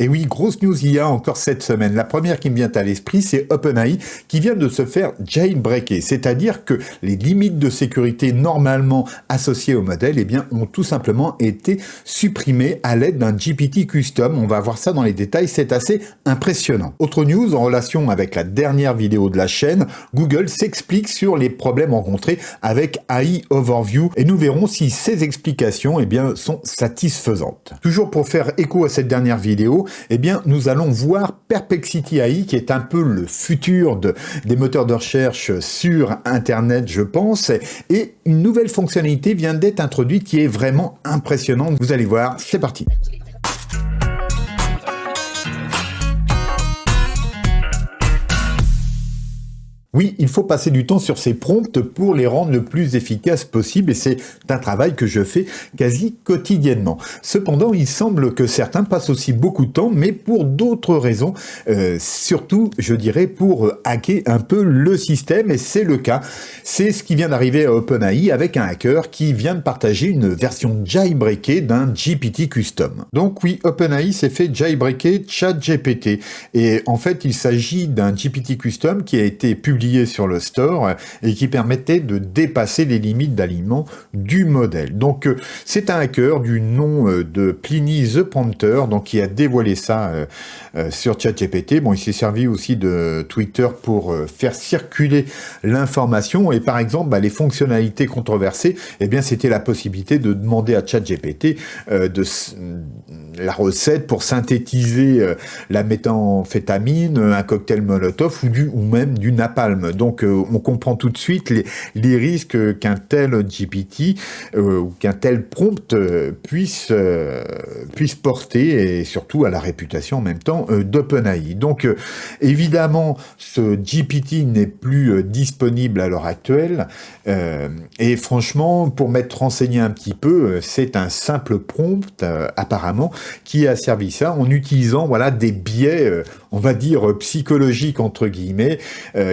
Et oui, grosse news il y a encore cette semaine. La première qui me vient à l'esprit, c'est OpenAI qui vient de se faire jailbreaker. C'est-à-dire que les limites de sécurité normalement associées au modèle, eh bien, ont tout simplement été supprimées à l'aide d'un GPT custom. On va voir ça dans les détails, c'est assez impressionnant. Autre news en relation avec la dernière vidéo de la chaîne, Google s'explique sur les problèmes rencontrés avec AI Overview et nous verrons si ces explications, eh bien, sont satisfaisantes. Toujours pour faire écho à cette dernière vidéo, eh bien, nous allons voir Perplexity AI, qui est un peu le futur des moteurs de recherche sur Internet, je pense, et une nouvelle fonctionnalité vient d'être introduite qui est vraiment impressionnante. Vous allez voir, c'est parti. Oui, il faut passer du temps sur ces prompts pour les rendre le plus efficaces possible et c'est un travail que je fais quasi quotidiennement. Cependant, il semble que certains passent aussi beaucoup de temps, mais pour d'autres raisons, surtout, je dirais, pour hacker un peu le système et c'est le cas. C'est ce qui vient d'arriver à OpenAI avec un hacker qui vient de partager une version jailbreakée d'un GPT custom. Donc oui, OpenAI s'est fait jailbreaker ChatGPT et en fait, il s'agit d'un GPT custom qui a été publié sur le store et qui permettait de dépasser les limites d'alignement du modèle. Donc c'est un hacker du nom de Pliny the Prompter donc qui a dévoilé ça sur ChatGPT. Bon, il s'est servi aussi de Twitter pour faire circuler l'information et par exemple les fonctionnalités controversées, eh bien c'était la possibilité de demander à ChatGPT la recette pour synthétiser la méthamphétamine, un cocktail Molotov ou même du napalm. Donc on comprend tout de suite les risques qu'un tel GPT ou qu'un tel prompt puisse porter et surtout à la réputation en même temps d'OpenAI. Donc évidemment ce GPT n'est plus disponible à l'heure actuelle et franchement pour m'être renseigné un petit peu c'est un simple prompt apparemment qui a servi ça en utilisant voilà des biais on va dire psychologiques entre guillemets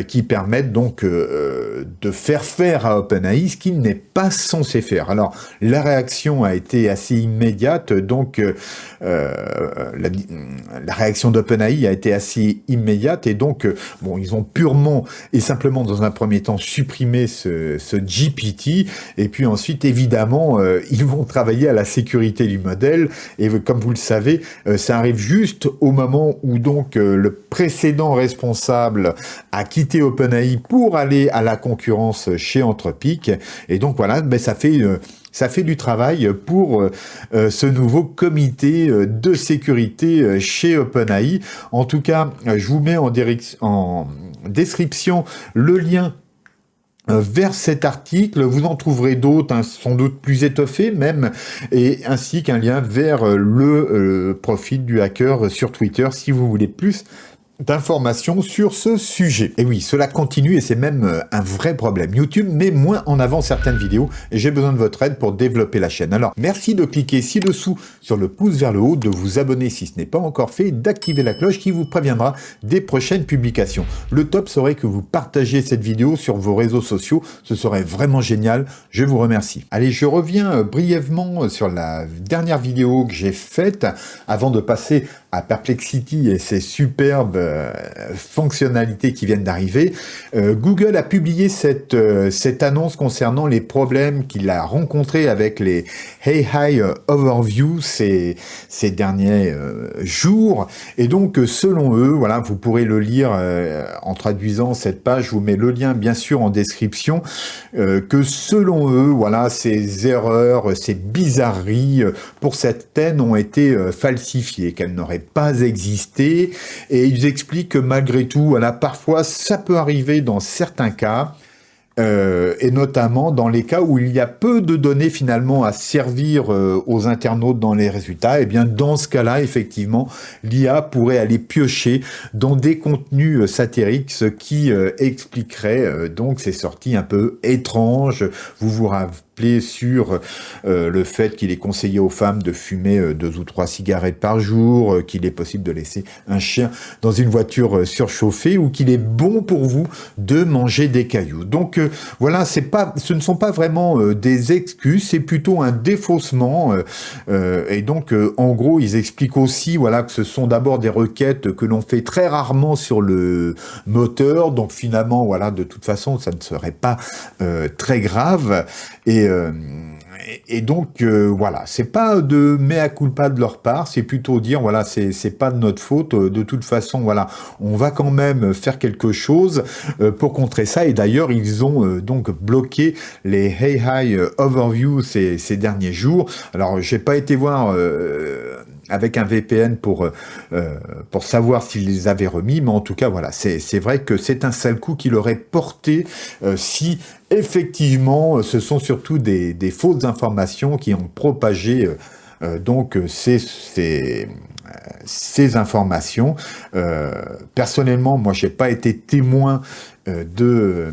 qui permettent donc de faire à OpenAI ce qu'il n'est pas censé faire. Alors la réaction a été assez immédiate, donc la réaction d'OpenAI a été assez immédiate et donc bon ils ont purement et simplement dans un premier temps supprimé ce GPT et puis ensuite évidemment ils vont travailler à la sécurité du modèle et comme vous le savez ça arrive juste au moment où donc le précédent responsable a quitté OpenAI pour aller à la concurrence chez Anthropic et donc voilà ben ça fait du travail pour ce nouveau comité de sécurité chez OpenAI. En tout cas, je vous mets en description le lien vers cet article. Vous en trouverez d'autres, sans doute plus étoffés même, et ainsi qu'un lien vers le profil du hacker sur Twitter si vous voulez plus d'informations sur ce sujet. Et oui, cela continue et c'est même un vrai problème. YouTube met moins en avant certaines vidéos et j'ai besoin de votre aide pour développer la chaîne. Alors, merci de cliquer ci-dessous sur le pouce vers le haut, de vous abonner si ce n'est pas encore fait, d'activer la cloche qui vous préviendra des prochaines publications. Le top serait que vous partagiez cette vidéo sur vos réseaux sociaux, ce serait vraiment génial, je vous remercie. Allez, je reviens brièvement sur la dernière vidéo que j'ai faite avant de passer à Perplexity et ses superbes fonctionnalités qui viennent d'arriver. Google a publié cette annonce concernant les problèmes qu'il a rencontrés avec les AI Overview ces derniers jours. Et donc, selon eux, voilà, vous pourrez le lire en traduisant cette page. Je vous mets le lien, bien sûr, en description. Que selon eux, voilà, ces erreurs, ces bizarreries pour certaines ont été falsifiées, qu'elles n'auraient pas existé. Et ils expliquent que malgré tout, voilà, parfois, ça peut arriver dans certains cas. Et notamment dans les cas où il y a peu de données finalement à servir aux internautes dans les résultats, et bien dans ce cas-là, effectivement, l'IA pourrait aller piocher dans des contenus satiriques, ce qui expliquerait donc ces sorties un peu étranges. Vous vous plaît sur le fait qu'il est conseillé aux femmes de fumer 2 ou 3 cigarettes par jour, qu'il est possible de laisser un chien dans une voiture surchauffée, ou qu'il est bon pour vous de manger des cailloux. Donc voilà, ce ne sont pas vraiment des excuses, c'est plutôt un défaussement. Et donc, en gros, ils expliquent aussi, voilà, que ce sont d'abord des requêtes que l'on fait très rarement sur le moteur. Donc finalement, voilà, de toute façon, ça ne serait pas très grave. Et donc voilà, c'est pas de mea culpa de leur part, c'est plutôt dire voilà, c'est pas de notre faute. De toute façon, voilà, on va quand même faire quelque chose pour contrer ça. Et d'ailleurs, ils ont donc bloqué les AI Overview ces derniers jours. Alors, j'ai pas été voir avec un VPN pour savoir s'ils les avaient remis, mais en tout cas, voilà, c'est vrai que c'est un sale coup qu'il aurait porté si effectivement ce sont surtout des fausses informations qui ont propagé donc ces informations. Personnellement, moi, j'ai pas été témoin de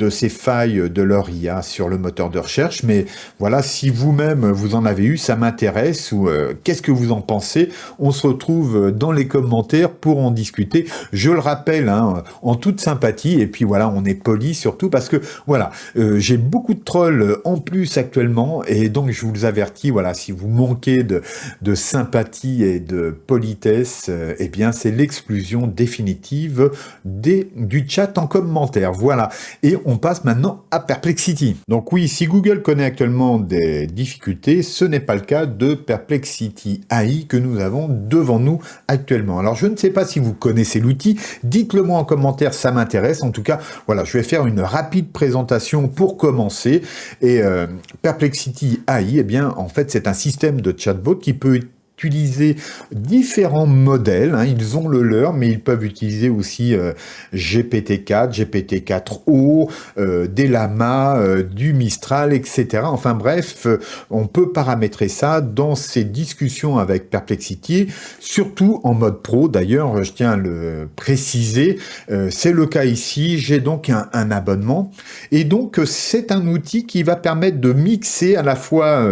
ces failles de leur IA sur le moteur de recherche, mais voilà, si vous-même vous en avez eu, ça m'intéresse, ou qu'est-ce que vous en pensez? On se retrouve dans les commentaires pour en discuter. Je le rappelle, hein, en toute sympathie, et puis voilà, on est poli surtout parce que voilà, j'ai beaucoup de trolls en plus actuellement, et donc je vous avertis, voilà, si vous manquez de sympathie et de politesse, eh bien c'est l'exclusion définitive du chat en commentaire. Voilà. Et on passe maintenant à Perplexity. Donc oui, si Google connaît actuellement des difficultés, ce n'est pas le cas de Perplexity AI que nous avons devant nous actuellement. Alors je ne sais pas si vous connaissez l'outil, dites-le moi en commentaire, ça m'intéresse. En tout cas, voilà, je vais faire une rapide présentation pour commencer. Et Perplexity AI, eh bien, en fait, c'est un système de chatbot qui peut utiliser différents modèles, hein, ils ont le leur, mais ils peuvent utiliser aussi GPT-4, GPT-4o, des Llama, du Mistral, etc. Enfin bref, on peut paramétrer ça dans ces discussions avec Perplexity, surtout en mode pro. D'ailleurs, je tiens à le préciser, c'est le cas ici, j'ai donc un abonnement, et donc c'est un outil qui va permettre de mixer à la fois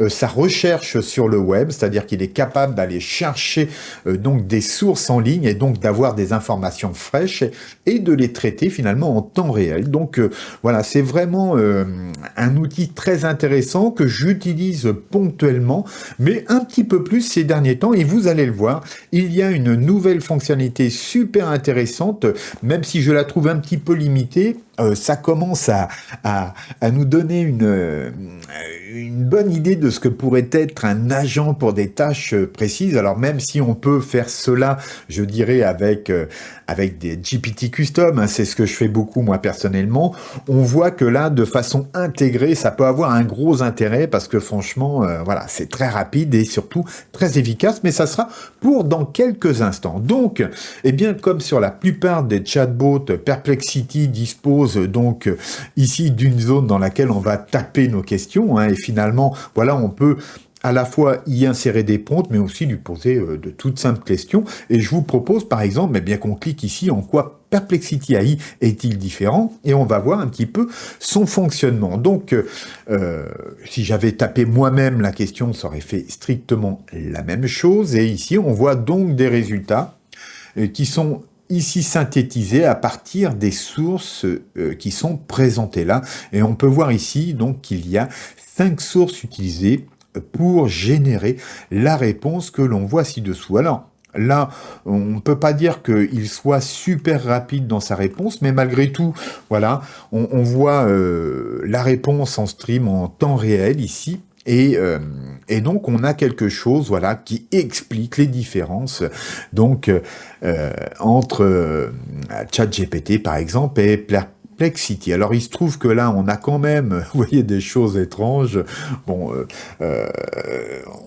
sa recherche sur le web, c'est-à-dire qu'il est capable d'aller chercher donc des sources en ligne et donc d'avoir des informations fraîches et de les traiter finalement en temps réel. Donc voilà, c'est vraiment un outil très intéressant que j'utilise ponctuellement, mais un petit peu plus ces derniers temps, et vous allez le voir, il y a une nouvelle fonctionnalité super intéressante, même si je la trouve un petit peu limitée. Ça commence à nous donner une bonne idée de ce que pourrait être un agent pour des tâches précises. Alors même si on peut faire cela, je dirais, avec des GPT custom, hein, c'est ce que je fais beaucoup moi personnellement, on voit que là, de façon intégrée, ça peut avoir un gros intérêt parce que franchement, voilà, c'est très rapide et surtout très efficace, mais ça sera pour dans quelques instants. Donc, eh bien, comme sur la plupart des chatbots, Perplexity dispose donc ici d'une zone dans laquelle on va taper nos questions, hein, et finalement, voilà, on peut à la fois y insérer des prompts, mais aussi lui poser de toutes simples questions. Et je vous propose, par exemple, eh bien qu'on clique ici en quoi Perplexity AI est-il différent, et on va voir un petit peu son fonctionnement. Donc, si j'avais tapé moi-même la question, ça aurait fait strictement la même chose. Et ici, on voit donc des résultats qui sont ici synthétisés à partir des sources qui sont présentées là. Et on peut voir ici donc qu'il y a 5 sources utilisées pour générer la réponse que l'on voit ci-dessous. Alors, là, on ne peut pas dire qu'il soit super rapide dans sa réponse, mais malgré tout, voilà, on voit la réponse en stream en temps réel ici. Et donc, on a quelque chose, voilà, qui explique les différences donc entre ChatGPT, par exemple et Perplexity. Alors, il se trouve que là, on a quand même, vous voyez, des choses étranges. Bon,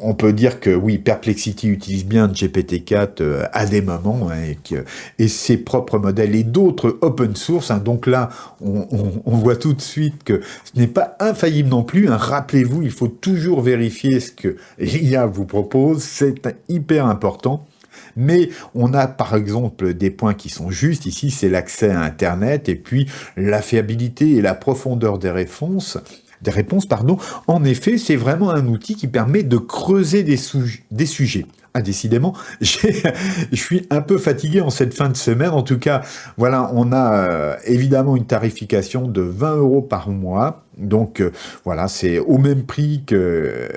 on peut dire que oui, Perplexity utilise bien GPT-4 à des moments, hein, et ses propres modèles et d'autres open source. Hein, donc là, on voit tout de suite que ce n'est pas infaillible non plus. Hein. Rappelez-vous, il faut toujours vérifier ce que l'IA vous propose. C'est hyper important. Mais on a par exemple des points qui sont justes. Ici, c'est l'accès à Internet et puis la fiabilité et la profondeur des réponses. des réponses, pardon. En effet, c'est vraiment un outil qui permet de creuser des sujets. Ah, décidément, je suis un peu fatigué en cette fin de semaine. En tout cas, voilà, on a évidemment une tarification de 20 € par mois. Donc voilà, c'est au même prix que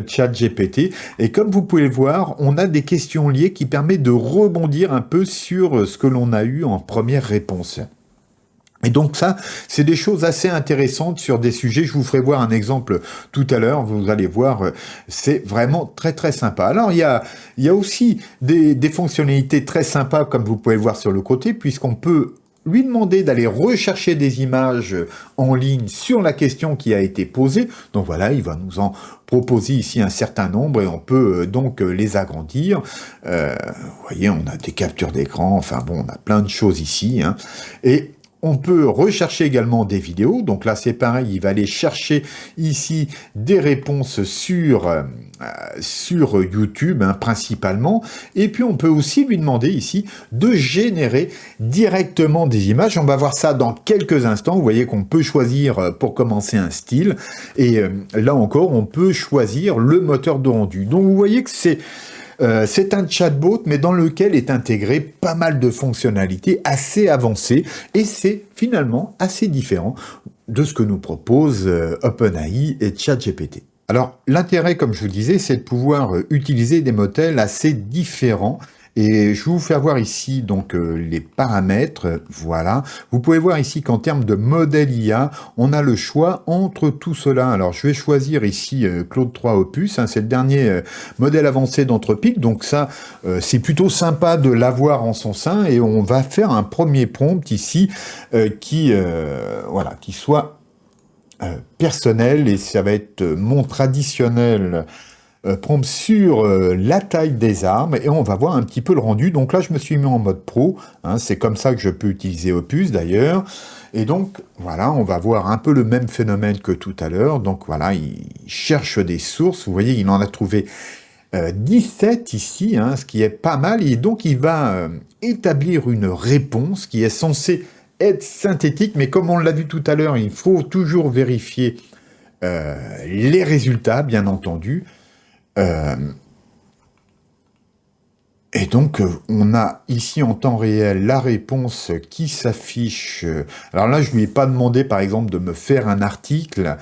ChatGPT. Et comme vous pouvez le voir, on a des questions liées qui permettent de rebondir un peu sur ce que l'on a eu en première réponse. Et donc ça, c'est des choses assez intéressantes sur des sujets. Je vous ferai voir un exemple tout à l'heure. Vous allez voir, c'est vraiment très très sympa. Alors il y a aussi des fonctionnalités très sympas, comme vous pouvez le voir sur le côté, puisqu'on peut lui demander d'aller rechercher des images en ligne sur la question qui a été posée. Donc voilà, il va nous en proposer ici un certain nombre et on peut donc les agrandir. Vous voyez, on a des captures d'écran. Enfin bon, on a plein de choses ici, hein. Et on peut rechercher également des vidéos. Donc là, c'est pareil, il va aller chercher ici des réponses sur YouTube, hein, principalement. Et puis, on peut aussi lui demander ici de générer directement des images. On va voir ça dans quelques instants. Vous voyez qu'on peut choisir pour commencer un style. Et là encore, on peut choisir le moteur de rendu. Donc, vous voyez que c'est un chatbot, mais dans lequel est intégré pas mal de fonctionnalités assez avancées, et c'est finalement assez différent de ce que nous propose OpenAI et ChatGPT. Alors, l'intérêt, comme je vous disais, c'est de pouvoir utiliser des modèles assez différents. Et je vais vous faire voir ici donc les paramètres, voilà. Vous pouvez voir ici qu'en termes de modèle IA, on a le choix entre tout cela. Alors je vais choisir ici Claude 3 Opus, hein, c'est le dernier modèle avancé d'Anthropic, donc ça c'est plutôt sympa de l'avoir en son sein et on va faire un premier prompt ici qui soit personnel et ça va être mon traditionnel prompt sur la taille des armes et on va voir un petit peu le rendu. Donc là, je me suis mis en mode pro. Hein, c'est comme ça que je peux utiliser Opus d'ailleurs. Et donc, voilà, on va voir un peu le même phénomène que tout à l'heure. Donc voilà, il cherche des sources. Vous voyez, il en a trouvé 17 ici, hein, ce qui est pas mal. Et donc, il va établir une réponse qui est censée être synthétique. Mais comme on l'a vu tout à l'heure, il faut toujours vérifier les résultats, bien entendu. Et donc, on a ici en temps réel la réponse qui s'affiche. Alors là, je lui ai pas demandé, par exemple, de me faire un article,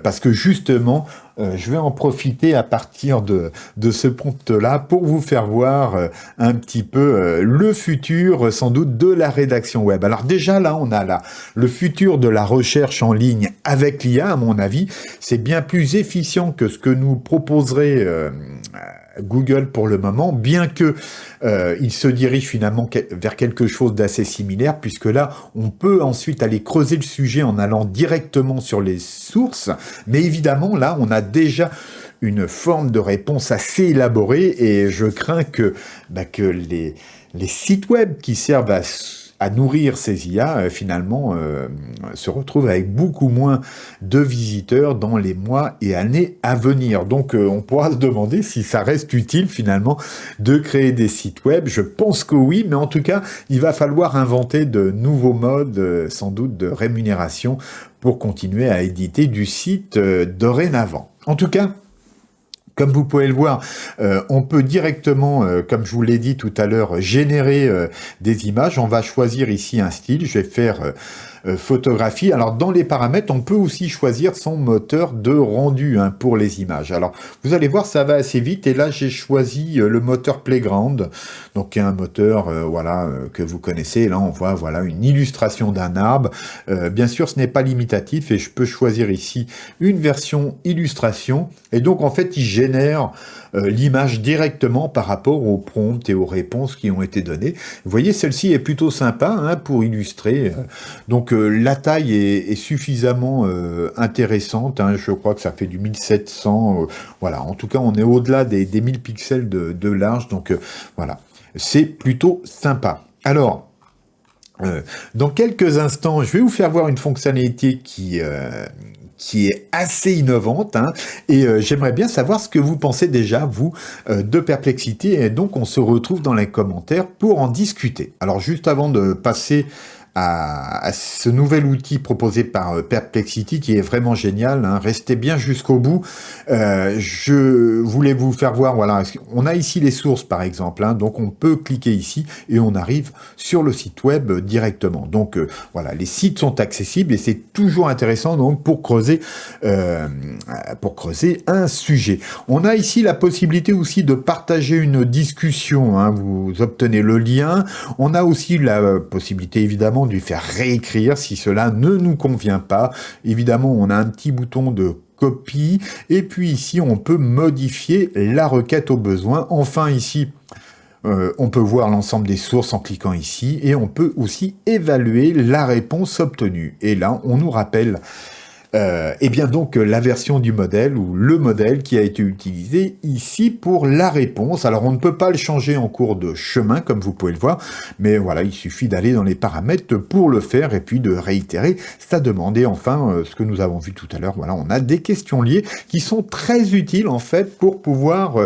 parce que justement, je vais en profiter à partir de ce prompt-là pour vous faire voir un petit peu le futur, sans doute, de la rédaction web. Alors déjà, là, on a là le futur de la recherche en ligne avec l'IA, à mon avis. C'est bien plus efficient que ce que nous proposerait Google pour le moment, bien que il se dirige finalement vers quelque chose d'assez similaire, puisque là, on peut ensuite aller creuser le sujet en allant directement sur les sources, mais évidemment, là, on a déjà une forme de réponse assez élaborée, et je crains que les sites web qui servent à nourrir ces IA, finalement, se retrouvent avec beaucoup moins de visiteurs dans les mois et années à venir. Donc, on pourra se demander si ça reste utile, finalement, de créer des sites web. Je pense que oui, mais en tout cas, il va falloir inventer de nouveaux modes, sans doute, de rémunération pour continuer à éditer du site dorénavant. En tout cas, comme vous pouvez le voir, on peut directement, comme je vous l'ai dit tout à l'heure, générer des images. On va choisir ici un style. Je vais faire photographie. Alors, dans les paramètres, on peut aussi choisir son moteur de rendu, hein, pour les images. Alors, vous allez voir, ça va assez vite. Et là, j'ai choisi le moteur Playground, donc un moteur que vous connaissez. Et là, on voit une illustration d'un arbre. Bien sûr, ce n'est pas limitatif et je peux choisir ici une version illustration. Et donc, en fait, il génère l'image directement par rapport aux prompts et aux réponses qui ont été données. Vous voyez, celle-ci est plutôt sympa, hein, pour illustrer. Donc la taille est suffisamment intéressante, hein, je crois que ça fait du 1700, voilà, en tout cas on est au-delà des 1000 pixels de large, donc voilà, c'est plutôt sympa. Alors, dans quelques instants, je vais vous faire voir une fonctionnalité qui est assez innovante, hein, et j'aimerais bien savoir ce que vous pensez déjà, vous, de Perplexity, et donc on se retrouve dans les commentaires pour en discuter. Alors juste avant de passer à ce nouvel outil proposé par Perplexity qui est vraiment génial, hein. Restez bien jusqu'au bout. Je voulais vous faire voir, voilà, on a ici les sources par exemple, hein, donc on peut cliquer ici et on arrive sur le site web directement. Donc voilà, les sites sont accessibles et c'est toujours intéressant donc pour creuser un sujet. On a ici la possibilité aussi de partager une discussion, hein, vous obtenez le lien. On a aussi la possibilité évidemment de lui faire réécrire si cela ne nous convient pas. Évidemment, on a un petit bouton de copie et puis ici on peut modifier la requête au besoin. Enfin ici on peut voir l'ensemble des sources en cliquant ici et on peut aussi évaluer la réponse obtenue. Et là on nous rappelle et bien donc la version du modèle ou le modèle qui a été utilisé ici pour la réponse. Alors on ne peut pas le changer en cours de chemin comme vous pouvez le voir, mais voilà, il suffit d'aller dans les paramètres pour le faire et puis de réitérer sa demande. Et enfin, ce que nous avons vu tout à l'heure, voilà, on a des questions liées qui sont très utiles en fait pour pouvoir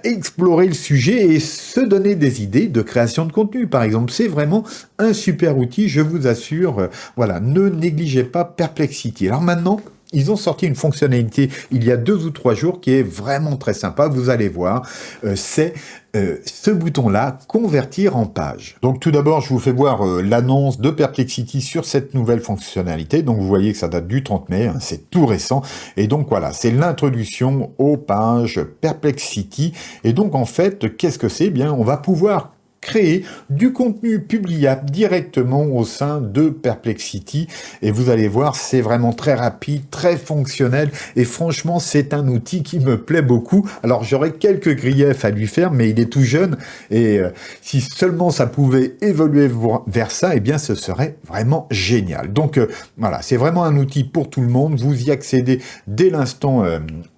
explorer le sujet et se donner des idées de création de contenu. Par exemple, c'est vraiment un super outil, je vous assure. Voilà, ne négligez pas Perplexity. Alors maintenant, ils ont sorti une fonctionnalité il y a 2 ou 3 jours qui est vraiment très sympa, vous allez voir, c'est ce bouton-là, convertir en page. Donc tout d'abord, je vous fais voir l'annonce de Perplexity sur cette nouvelle fonctionnalité. Donc vous voyez que ça date du 30 mai, hein, c'est tout récent. Et donc voilà, c'est l'introduction aux pages Perplexity. Et donc en fait, qu'est-ce que c'est? Eh bien, on va pouvoir créer du contenu publiable directement au sein de Perplexity et vous allez voir, c'est vraiment très rapide, très fonctionnel et franchement c'est un outil qui me plaît beaucoup. Alors j'aurais quelques griefs à lui faire mais il est tout jeune et si seulement ça pouvait évoluer vers ça, eh bien ce serait vraiment génial. Donc voilà, c'est vraiment un outil pour tout le monde, vous y accédez dès l'instant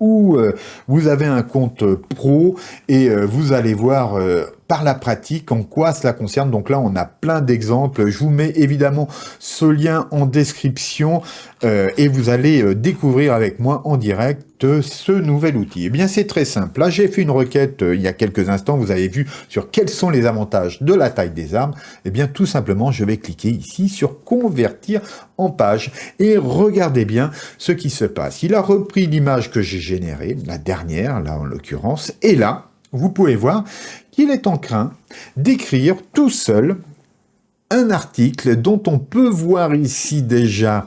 où vous avez un compte pro et vous allez voir par la pratique en quoi cela concerne. Donc là, on a plein d'exemples. Je vous mets évidemment ce lien en description et vous allez découvrir avec moi en direct ce nouvel outil. Eh bien, c'est très simple. Là, j'ai fait une requête il y a quelques instants. Vous avez vu sur quels sont les avantages de la taille des arbres. Eh bien, tout simplement, je vais cliquer ici sur convertir en page et regardez bien ce qui se passe. Il a repris l'image que j'ai générée, la dernière, là en l'occurrence, et là, vous pouvez voir qu'il est en train d'écrire tout seul un article dont on peut voir ici déjà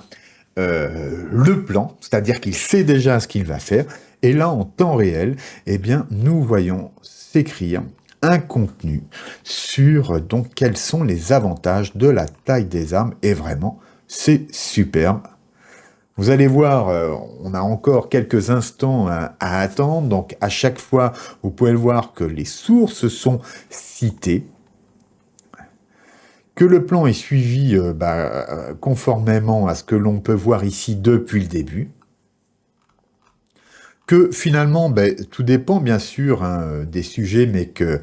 le plan, c'est-à-dire qu'il sait déjà ce qu'il va faire, et là en temps réel, eh bien nous voyons s'écrire un contenu sur donc quels sont les avantages de la taille des arbres, et vraiment c'est superbe. Vous allez voir, on a encore quelques instants à attendre, donc à chaque fois, vous pouvez le voir que les sources sont citées, que le plan est suivi conformément à ce que l'on peut voir ici depuis le début, que finalement, tout dépend bien sûr des sujets, mais que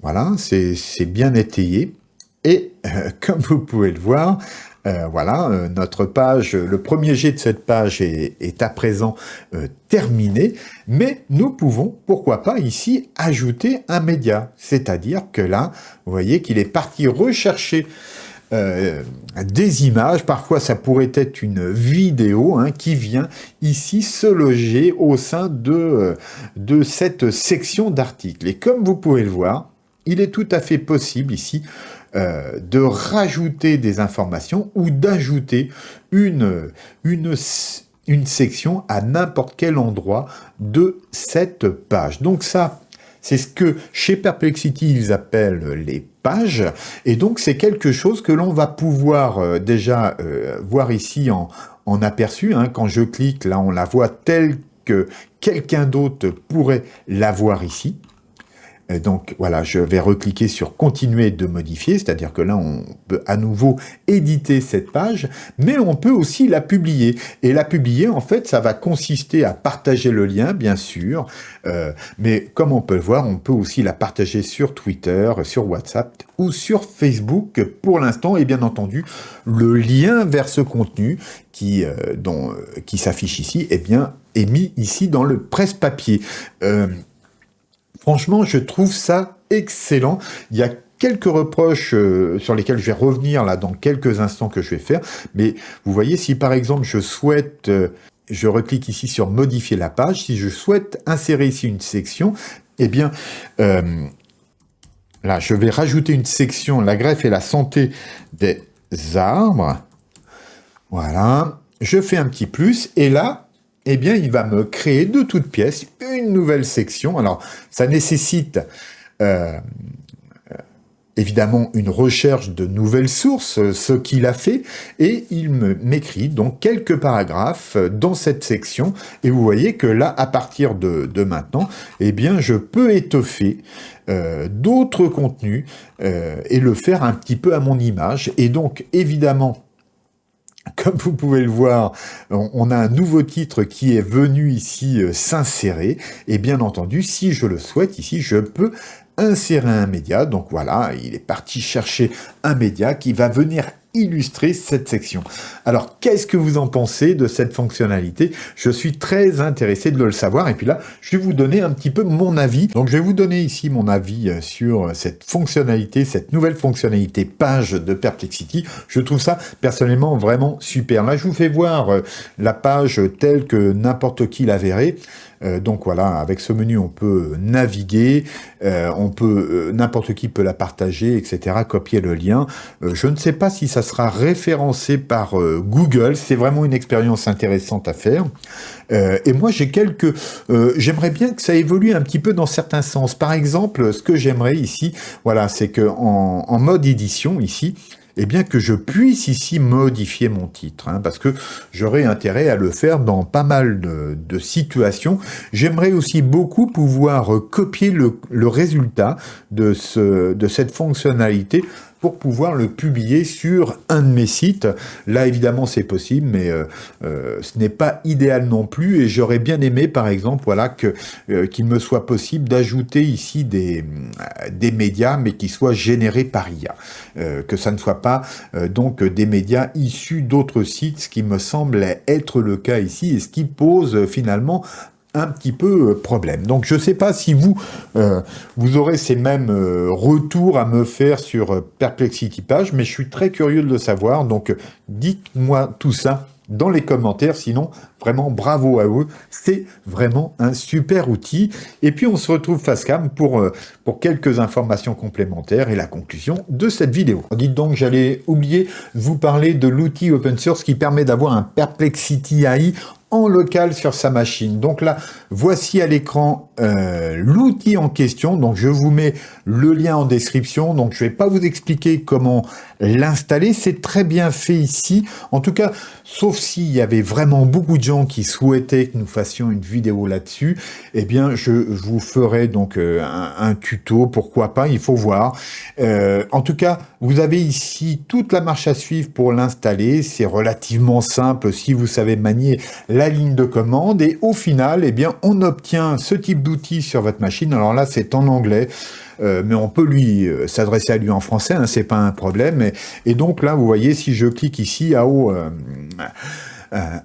voilà, c'est bien étayé, et comme vous pouvez le voir, notre page, le premier jet de cette page est à présent terminé, mais nous pouvons, pourquoi pas, ici, ajouter un média. C'est-à-dire que là, vous voyez qu'il est parti rechercher des images, parfois ça pourrait être une vidéo qui vient ici se loger au sein de cette section d'articles. Et comme vous pouvez le voir, il est tout à fait possible ici de rajouter des informations ou d'ajouter une section à n'importe quel endroit de cette page. Donc ça, c'est ce que chez Perplexity, ils appellent les pages. Et donc, c'est quelque chose que l'on va pouvoir déjà voir ici en aperçu. Quand je clique, là, on la voit telle que quelqu'un d'autre pourrait la voir ici. Donc voilà, je vais recliquer sur continuer de modifier, c'est-à-dire que là on peut à nouveau éditer cette page, mais on peut aussi la publier. Et la publier, en fait, ça va consister à partager le lien, bien sûr, mais comme on peut le voir, on peut aussi la partager sur Twitter, sur WhatsApp ou sur Facebook pour l'instant, et bien entendu, le lien vers ce contenu qui s'affiche ici, eh bien, est mis ici dans le presse-papier. Franchement, je trouve ça excellent. Il y a quelques reproches sur lesquels je vais revenir là dans quelques instants que je vais faire. Mais vous voyez, si par exemple je souhaite... je reclique ici sur modifier la page. Si je souhaite insérer ici une section, eh bien, là, je vais rajouter une section, la greffe et la santé des arbres. Voilà. Je fais un petit plus et là, eh bien, il va me créer de toutes pièces une nouvelle section. Alors, ça nécessite évidemment une recherche de nouvelles sources, ce qu'il a fait, et il m'écrit donc quelques paragraphes dans cette section, et vous voyez que là, à partir de maintenant, eh bien, je peux étoffer d'autres contenus et le faire un petit peu à mon image, et donc, évidemment, comme vous pouvez le voir, on a un nouveau titre qui est venu ici s'insérer, et bien entendu, si je le souhaite, ici, je peux insérer un média. Donc voilà, il est parti chercher un média qui va venir illustrer cette section. Alors, qu'est-ce que vous en pensez de cette fonctionnalité? Je suis très intéressé de le savoir. Et puis là, je vais vous donner un petit peu mon avis. Donc, je vais vous donner ici mon avis sur cette fonctionnalité, cette nouvelle fonctionnalité page de Perplexity. Je trouve ça, personnellement, vraiment super. Là, je vous fais voir la page telle que n'importe qui la verrait. Donc voilà, avec ce menu, on peut naviguer, n'importe qui peut la partager, etc., copier le lien. Je ne sais pas si ça sera référencé par Google, c'est vraiment une expérience intéressante à faire. Et moi, j'aimerais bien que ça évolue un petit peu dans certains sens. Par exemple, ce que j'aimerais ici, voilà, c'est que en mode édition, ici, eh bien que je puisse ici modifier mon titre, parce que j'aurais intérêt à le faire dans pas mal de situations. J'aimerais aussi beaucoup pouvoir copier le résultat de cette fonctionnalité pour pouvoir le publier sur un de mes sites. Là, évidemment, c'est possible, mais ce n'est pas idéal non plus, et j'aurais bien aimé, par exemple, voilà, qu'il me soit possible d'ajouter ici des médias, mais qui soient générés par IA. Que ça ne soit pas donc des médias issus d'autres sites, ce qui me semble être le cas ici, et ce qui pose finalement un petit peu problème. Donc je ne sais pas si vous aurez ces mêmes retours à me faire sur Perplexity Page, mais je suis très curieux de le savoir, donc dites-moi tout ça dans les commentaires, sinon vraiment bravo à eux, c'est vraiment un super outil. Et puis on se retrouve face cam pour quelques informations complémentaires et la conclusion de cette vidéo. Dites donc, j'allais oublier de vous parler de l'outil open source qui permet d'avoir un Perplexity AI en local sur sa machine. Donc là, voici à l'écran l'outil en question. Donc je vous mets le lien en description. Donc je vais pas vous expliquer comment l'installer. C'est très bien fait ici. En tout cas, sauf s'il y avait vraiment beaucoup de gens qui souhaitaient que nous fassions une vidéo là-dessus, eh bien je vous ferai donc un tuto. Pourquoi pas, il faut voir. En tout cas, vous avez ici toute la marche à suivre pour l'installer. C'est relativement simple si vous savez manier la ligne de commande, et au final, eh bien, on obtient ce type d'outil sur votre machine. Alors là, c'est en anglais, mais on peut lui s'adresser à lui en français, c'est pas un problème. Et donc là, vous voyez, si je clique ici,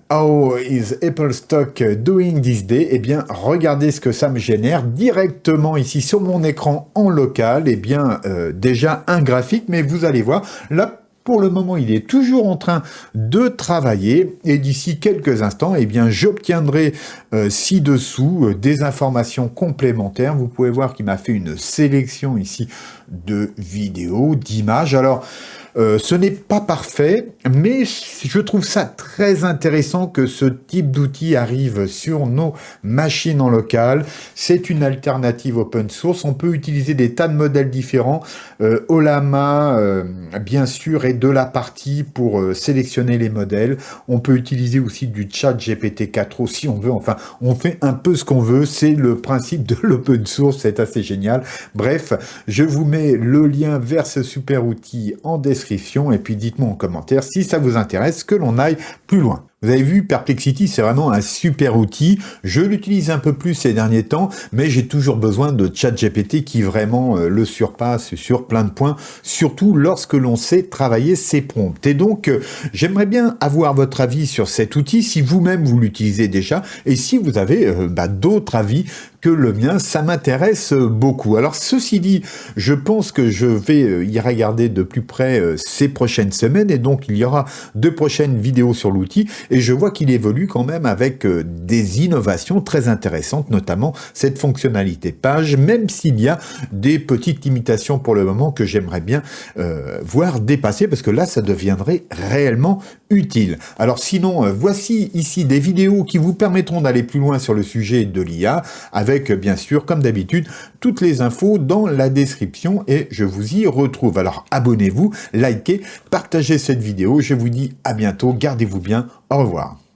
How is Apple Stock doing this day? Eh bien, regardez ce que ça me génère directement ici sur mon écran en local. Eh bien, déjà un graphique, mais vous allez voir, là, pour le moment, il est toujours en train de travailler, et d'ici quelques instants, eh bien, j'obtiendrai ci-dessous des informations complémentaires. Vous pouvez voir qu'il m'a fait une sélection ici de vidéos, d'images. Alors, ce n'est pas parfait, mais je trouve ça très intéressant que ce type d'outil arrive sur nos machines en local. C'est une alternative open source. On peut utiliser des tas de modèles différents. Ollama, bien sûr, est de la partie pour sélectionner les modèles. On peut utiliser aussi du chat GPT-4 si on veut. Enfin, on fait un peu ce qu'on veut. C'est le principe de l'open source. C'est assez génial. Bref, je vous mets le lien vers ce super outil en description, et puis dites-moi en commentaire si ça vous intéresse que l'on aille plus loin. Vous avez vu, Perplexity, c'est vraiment un super outil. Je l'utilise un peu plus ces derniers temps, mais j'ai toujours besoin de ChatGPT qui vraiment le surpasse sur plein de points, surtout lorsque l'on sait travailler ses prompts. Et donc, j'aimerais bien avoir votre avis sur cet outil, si vous-même vous l'utilisez déjà, et si vous avez d'autres avis que le mien, ça m'intéresse beaucoup. Alors ceci dit, je pense que je vais y regarder de plus près ces prochaines semaines, et donc il y aura 2 prochaines vidéos sur l'outil, et je vois qu'il évolue quand même avec des innovations très intéressantes, notamment cette fonctionnalité page, même s'il y a des petites limitations pour le moment que j'aimerais bien voir dépasser, parce que là ça deviendrait réellement utile. Alors sinon, voici ici des vidéos qui vous permettront d'aller plus loin sur le sujet de l'IA, avec bien sûr, comme d'habitude, toutes les infos dans la description, et je vous y retrouve. Alors abonnez-vous, likez, partagez cette vidéo, je vous dis à bientôt, gardez-vous bien, au revoir.